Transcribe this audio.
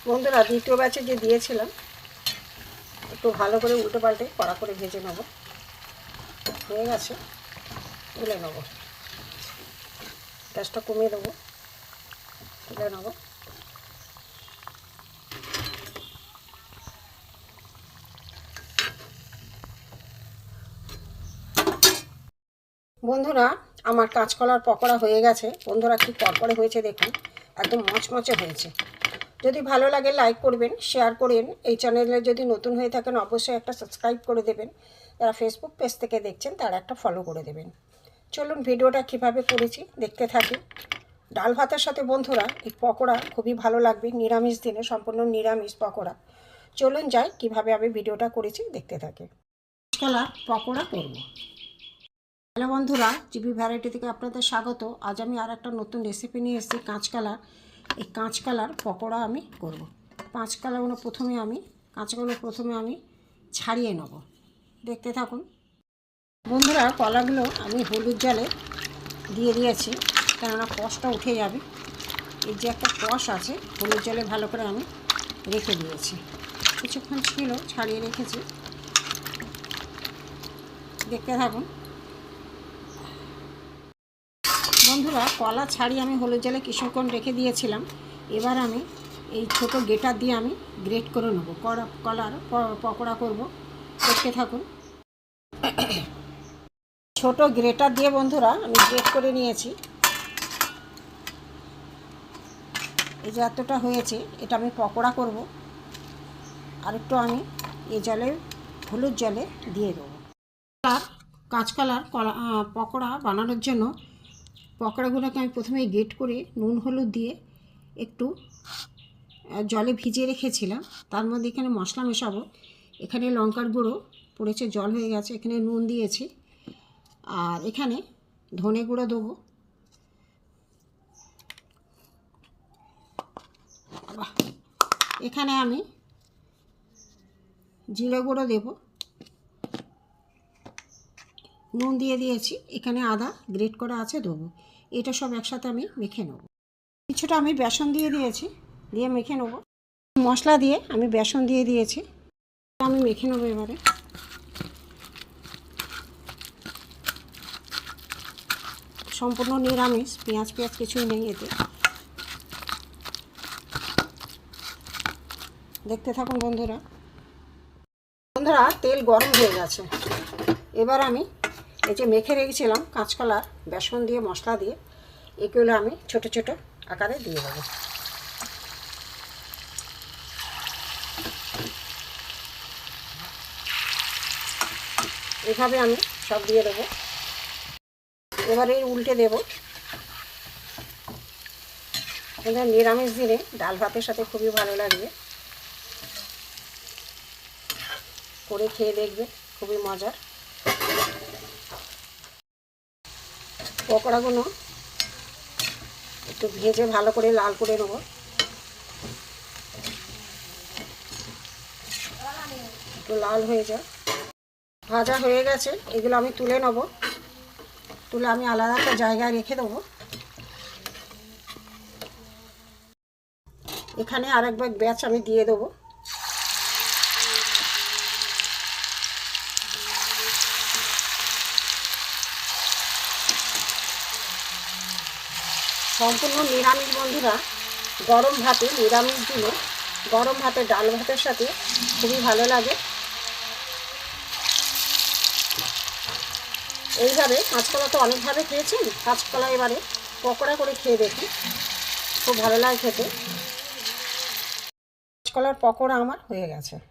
বন্ধুরা দ্বিতীয় ব্যাচে যে দিয়েছিলাম একটু ভালো করে উল্টো পাল্টে কড়া করে ভেজে নেব। হয়ে গেছে, তুলে নেব। গ্যাসটা কমিয়ে দেবো, তুলে নেব। বন্ধুরা আমার কাঁচকলার পকোড়া হয়ে গেছে। বন্ধুরা কি করকরে হয়েছে দেখুন, একদম মচমচে হয়েছে। যদি ভালো লাগে লাইক করবেন, শেয়ার করেন। এই চ্যানেলে যদি নতুন হয়ে থাকেন অবশ্যই একটা সাবস্ক্রাইব করে দেবেন। যারা ফেসবুক পেজ থেকে দেখছেন তারা একটা ফলো করে দেবেন। চলুন ভিডিওটা কিভাবে করেছি দেখতে থাকি। ডাল ভাতের সাথে বন্ধুরা এই পকোড়া খুবই ভালো লাগবে, নিরামিষ দিনে সম্পূর্ণ নিরামিষ পকোড়া। চলুন যাই কিভাবে আমি ভিডিওটা করেছি দেখতে থাকি। কাঁচকলার পকোড়া করব। হ্যালো বন্ধুরা, জিবি ভ্যারাইটি থেকে আপনাদের স্বাগত। আজ আমি আর একটা নতুন রেসিপি নিয়ে এসেছি কাঁচকলার। এই কাঁচকলার পকোড়া আমি করব। কাঁচকলাগুলো প্রথমে আমি ছাড়িয়ে নেব। দেখতে থাকুন বন্ধুরা। কলাগুলো আমি হলুদ জলে দিয়ে দিয়েছি, কেননা কষটা উঠে যাবে। এই যে একটা কষ আছে, হলুদ জলে ভালো করে আমি রেখে দিয়েছি। কিছুক্ষণ ছিল, ছাড়িয়ে রেখেছি। দেখতে থাকুন বন্ধুরা। কলা ছাড়িয়ে আমি হলুদ জলে কিছুক্ষণ রেখে দিয়েছিলাম। এবার আমি এই ছোট গ্রেটার দিয়ে আমি গ্রেট করে নেব। কলার পকোড়া করব। দেখতে থাকুন। ছোট গ্রেটার দিয়ে বন্ধুরা আমি গ্রেট করে নিয়েছি। এই যে এতটা হয়েছে, এটা আমি পকোড়া করব। আর একটু আমি এই জলে হলুদ জলে দিয়ে দেবো। কাঁচকলার পকোড়া বানানোর জন্য পকোড়াগুলোকে আমি প্রথমে গ্রেট করে নুন হলুদ দিয়ে একটু জলে ভিজিয়ে রেখেছিলাম। তার মধ্যে এখানে মশলা মেশাবো। এখানে লঙ্কার গুঁড়ো পড়েছে, জল হয়ে গেছে। এখানে নুন দিয়েছি, আর এখানে ধনে গুঁড়ো দেবো। এখানে আমি জিরে গুঁড়ো দেব। নুন দিয়ে দিয়েছি। এখানে আদা গ্রেট করা আছে দেবো। এটা সব একসাথে আমি মেখে নেব। কিছুটা আমি বেসন দিয়ে দিয়েছি, দিয়ে মেখে নেব। মশলা দিয়ে আমি বেসন দিয়ে দিয়েছি, আমি মেখে নেবো। এবারে সম্পূর্ণ নিরামিষ, পেঁয়াজ কিছুই নেই এতে। দেখতে থাকুন বন্ধুরা। তেল গরম হয়ে গেছে। এবার আমি এই যে মেখে রেখেছিলাম কাঁচকলার বেসন দিয়ে মশলা দিয়ে, এগুলো আমি ছোট ছোট আকারে দিয়ে দেবো। এভাবে আমি সব দিয়ে দেবো। এবারে উল্টে দেবো। নিরামিষ দিনে ডাল ভাতের সাথে খুবই ভালো লাগবে, করে খেয়ে দেখবে, খুবই মজার। পকোড়াগুলো একটু ভেজে ভালো করে লাল করে নেব। একটু লাল হয়ে যায়। ভাজা হয়ে গেছে, এগুলো আমি তুলে নেব। তুলে আমি আলাদা একটা জায়গায় রেখে দেবো। এখানে আরেকবার ব্যাচ আমি দিয়ে দেবো। সম্পূর্ণ নিরামিষ বন্ধুরা। গরম ভাতে, নিরামিষ দিনে গরম ভাতে ডাল ভাতের সাথে খুবই ভালো লাগে। এইভাবে কাঁচকলা তো অনেকভাবে খেয়েছেন, কাঁচকলা এবারে পকোড়া করে খেয়ে দেখি, খুব ভালো লাগে খেতে। কাঁচকলার পকোড়া আমার হয়ে গেছে।